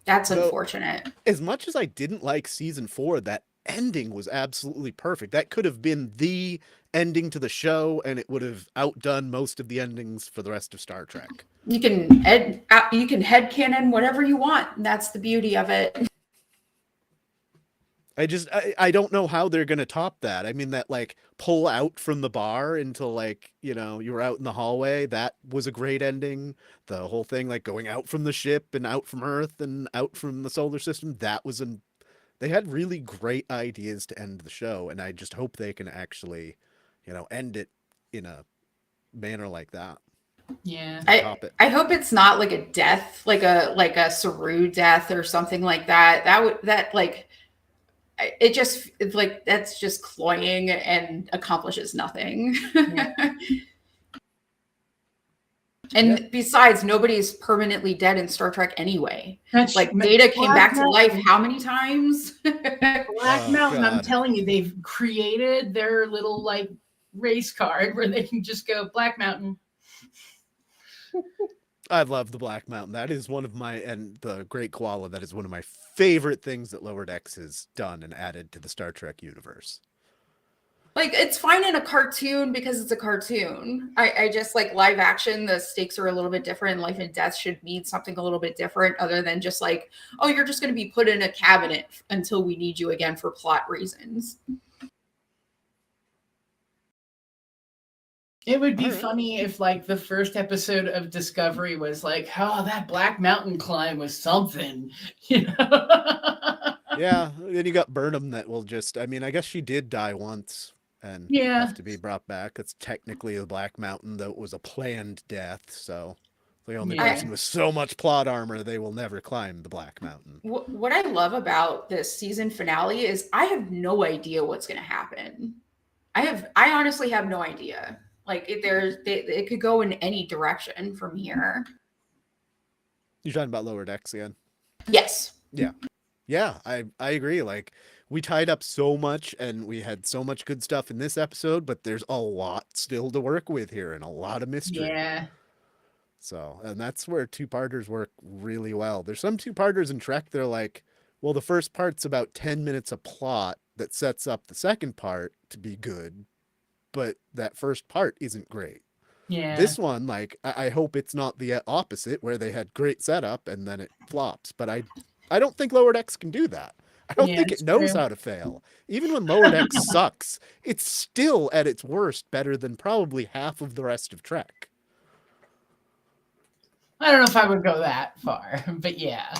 That's Though, unfortunate. as much as I didn't like season 4, that ending was absolutely perfect. That could have been the ending to the show, and it would have outdone most of the endings for the rest of Star Trek. You can headcanon whatever you want. And that's the beauty of it. I don't know how they're gonna top that. I mean, that like pull out from the bar until like, you know, you were out in the hallway, that was a great ending. The whole thing like going out from the ship and out from Earth and out from the solar system, that was they had really great ideas to end the show, and I just hope they can actually, you know, end it in a manner like that. Yeah. I hope it's not like a death, like a Saru death or something like that. It's like that's just cloying and accomplishes nothing. Yeah. And besides, nobody's permanently dead in Star Trek anyway. That's Like Data came back to life how many times? Black Mountain, I'm God. telling you, they've created their little like race card where they can just go Black Mountain. I love the Black Mountain. That is one of and the Great Koala, that is one of my favorite things that Lower Decks has done and added to the Star Trek universe. Like, it's fine in a cartoon because it's a cartoon. I just like live action, the stakes are a little bit different. Life and death should mean something a little bit different other than just like, oh, you're just going to be put in a cabinet until we need you again for plot reasons. It would be funny if like the first episode of Discovery was like, oh, that Black Mountain climb was something, you know? Yeah, then you got Burnham that will just, I mean, I guess she did die once and Yeah. have to be brought back. It's technically the Black Mountain, though it was a planned death, so the only Yeah. person with so much plot armor, they will never climb the Black Mountain. What I love about this season finale is I have no idea what's going to happen. I honestly have no idea. Like it could go in any direction from here. You're talking about Lower Decks again? Yes. Yeah, I agree. Like, we tied up so much and we had so much good stuff in this episode, but there's a lot still to work with here and a lot of mystery. Yeah. So, and that's where two-parters work really well. There's some two-parters in Trek, they're like, well, the first part's about 10 minutes of plot that sets up the second part to be good, but that first part isn't great. Yeah. This one, like, I hope it's not the opposite where they had great setup and then it flops, but I don't think Lower Decks can do that. I don't think it knows how to fail. Even when Lower Decks sucks, it's still at its worst better than probably half of the rest of Trek. I don't know if I would go that far, but yeah.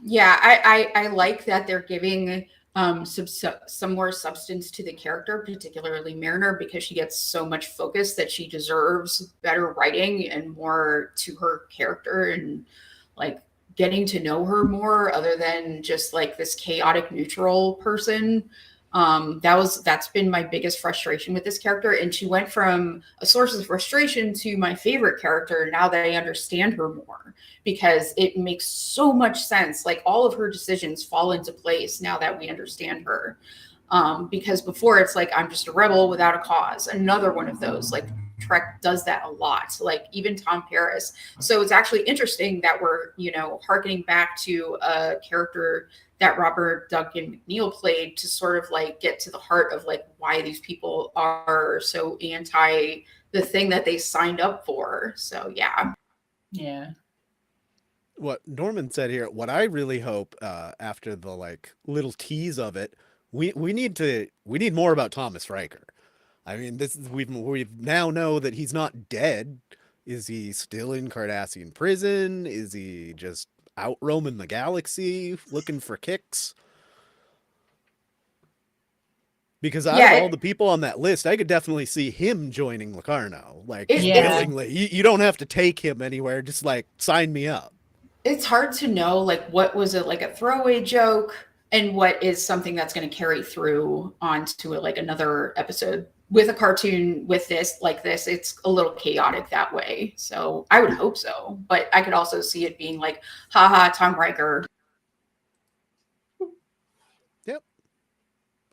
Yeah, I like that they're giving some more substance to the character, particularly Mariner, because she gets so much focus that she deserves better writing and more to her character and like getting to know her more other than just like this chaotic neutral person. That's been my biggest frustration with this character. And she went from a source of frustration to my favorite character now that I understand her more, because it makes so much sense. Like all of her decisions fall into place now that we understand her. Because before it's like, I'm just a rebel without a cause. Another one of those, like Trek does that a lot, like even Tom Paris. So it's actually interesting that we're, harkening back to a character that Robert Duncan McNeil played to sort of like get to the heart of like why these people are so anti the thing that they signed up for. So yeah. Yeah. What Norman said here, what I really hope after the like little tease of it, we need more about Thomas Riker. I mean, we now know that he's not dead. Is he still in Cardassian prison? Is he just out roaming the galaxy looking for kicks? Because out of all the people on that list, I could definitely see him joining Locarno, like willingly. You don't have to take him anywhere, just like sign me up. It's hard to know like what was it, like a throwaway joke and what is something that's going to carry through onto like another episode with a cartoon with this, like this, it's a little chaotic that way. So I would hope so, but I could also see it being like, haha, Tom Riker. Yep.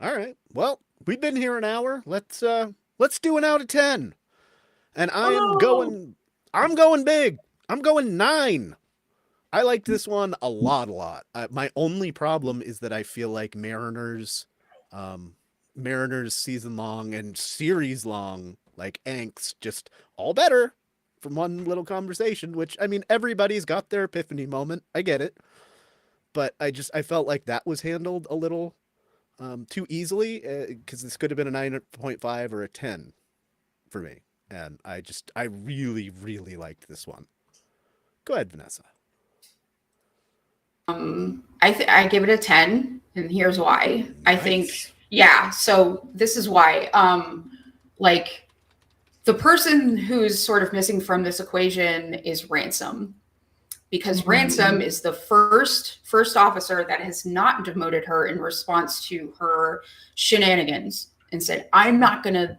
All right. Well, we've been here an hour. Let's do an out of 10. And I'm going big. I'm going 9. I liked this one a lot. My only problem is that I feel like Mariner's season long and series long, like angst, just all better from one little conversation, which, I mean, everybody's got their epiphany moment. I get it. But I felt like that was handled a little too easily, because this could have been a 9.5 or a 10 for me. And I really, really liked this one. Go ahead, Vanessa. I give it a 10, and here's why. Nice. I think, so this is why. Like, the person who's sort of missing from this equation is Ransom, because Ransom is the first officer that has not demoted her in response to her shenanigans and said, I'm not going to,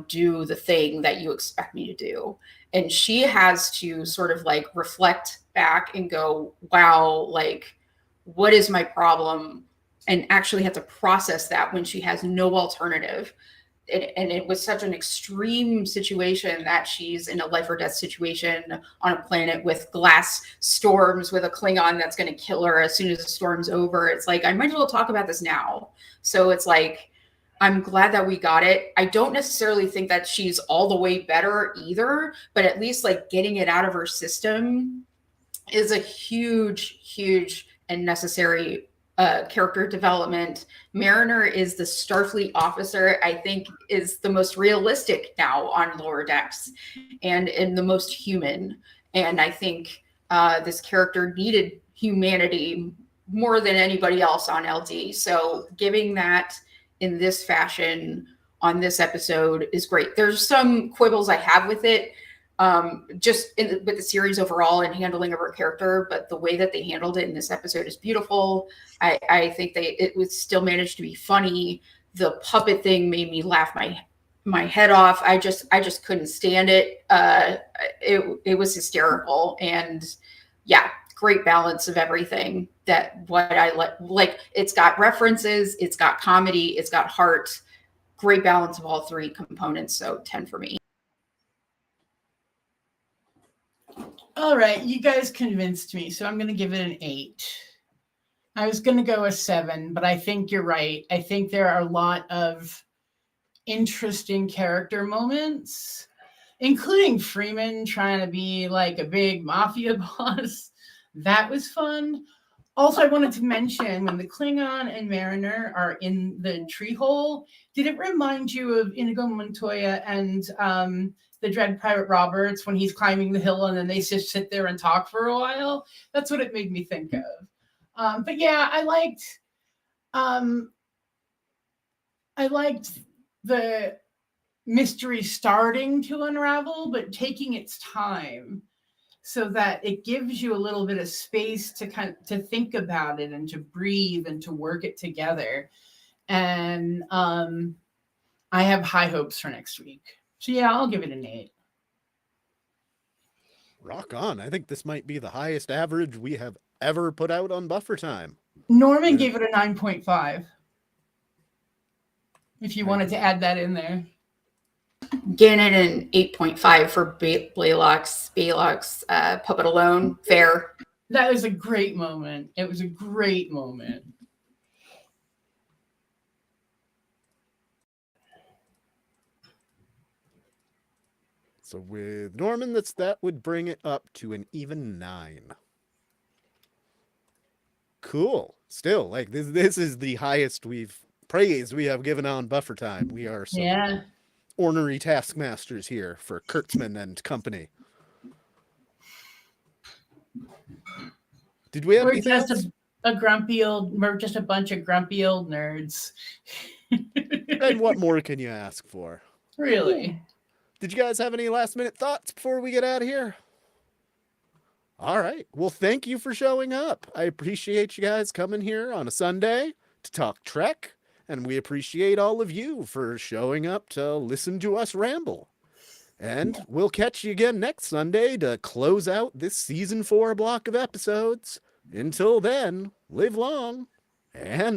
do the thing that you expect me to do. And she has to sort of like reflect back and go, wow, like, what is my problem? And actually have to process that when she has no alternative. And it was such an extreme situation that she's in a life or death situation on a planet with glass storms with a Klingon that's going to kill her as soon as the storm's over. It's like, I might as well talk about this now. So it's like, I'm glad that we got it. I don't necessarily think that she's all the way better either, but at least like getting it out of her system is a huge and necessary character development. Mariner is the Starfleet officer I think is the most realistic now on Lower Decks and the most human. And I think this character needed humanity more than anybody else on LD. So giving that in this fashion on this episode is great. There's some quibbles I have with it, with the series overall and handling of her character, but the way that they handled it in this episode is beautiful. I think it would still manage to be funny. The puppet thing made me laugh my head off. I just couldn't stand it. It was hysterical, and great balance of everything. That what I like. It's got references, it's got comedy, it's got heart. Great balance of all three components. So 10 for me. All right, you guys convinced me, so I'm going to give it an 8. I was going to go a 7, but I think you're right. I think there are a lot of interesting character moments, including Freeman trying to be like a big mafia boss. That was fun. Also, I wanted to mention when the Klingon and Mariner are in the tree hole, did it remind you of Inigo Montoya and the Dread Pirate Roberts when he's climbing the hill and then they just sit there and talk for a while? That's what it made me think of. But yeah, I liked the mystery starting to unravel, but taking its time, so that it gives you a little bit of space to think about it and to breathe and to work it together. And I have high hopes for next week. So yeah, I'll give it an 8. Rock on. I think this might be the highest average we have ever put out on Buffer Time. Norman gave it a 9.5. If you wanted to add that in there. Getting it an 8.5 for Blaylock's Puppet Alone. Fair. That was a great moment. It was a great moment. So with Norman, that would bring it up to an even 9. Cool. Still, like this is the highest praise we have given on Buffer Time. We are some ornery taskmasters here for Kurtzman and company. Did we have We're anything just else? we're just a bunch of grumpy old nerds. And what more can you ask for? Really? Did you guys have any last minute thoughts before we get out of here? All right. Well, thank you for showing up. I appreciate you guys coming here on a Sunday to talk Trek And we appreciate all of you for showing up to listen to us ramble. And we'll catch you again next Sunday to close out this season 4 block of episodes. Until then, live long and